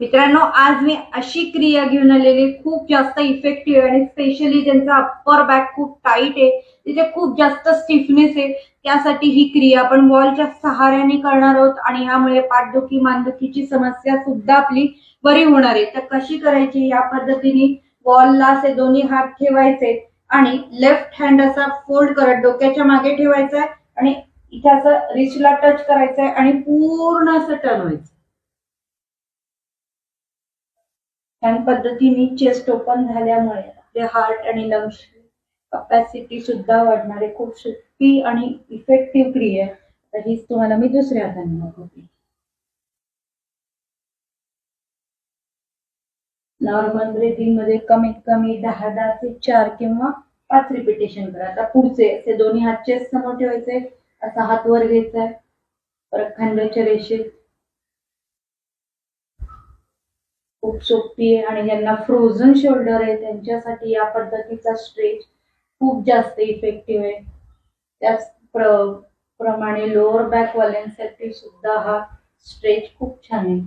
मित्रांनो, आज मी अशी क्रिया घेऊन आलेली, खूप जास्त इफेक्टिव्ह आणि स्पेशली ज्यांचा अप्पर बॅक खूप टाईट आहे, तिथे खूप जास्त स्टिफनेस आहे, त्यासाठी ही क्रिया आपण वॉलच्या सहाऱ्याने करणार आहोत आणि ह्यामुळे पाठदुखी मानदुखीची समस्या सुद्धा आपली बरी होणार आहे. तर कशी करायची? या पद्धतीने वॉलला असे दोन्ही हात ठेवायचे आणि लेफ्ट हँड असा फोल्ड करत डोक्याच्या मागे ठेवायचा आणि इथे असं रिचला टच करायचंय आणि पूर्ण असं टर्न व्हायचं. ह्या पद्धतीने चेस्ट ओपन झाल्यामुळे आपले हार्ट आणि लंग्स कपॅसिटी सुद्धा वाढणारे खूप सोपी आणि इफेक्टिव्ह क्रिया आहे. तर हीच तुम्हाला मी दुसऱ्या हाताने दाखवते. नॉर्मल ब्रीथिंग मध्ये कमीत कमी 10 ते 4 किंवा 5 रिपिटेशन करा. आता पुढचे असे दोन्ही हात चेस्ट समोर ठेवायचे, असा हात वर घ्यायचा, परत खांद्याच्या रेषेत. खूप सोपी आहे आणि ज्यांना फ्रोझन शोल्डर आहे त्यांच्यासाठी या पद्धतीचा स्ट्रेच खूप जास्त इफेक्टिव्ह आहे. त्याचप्रमाणे लोअर बॅक वाल्यांसाठी सुद्धा हा स्ट्रेच खूप छान आहे.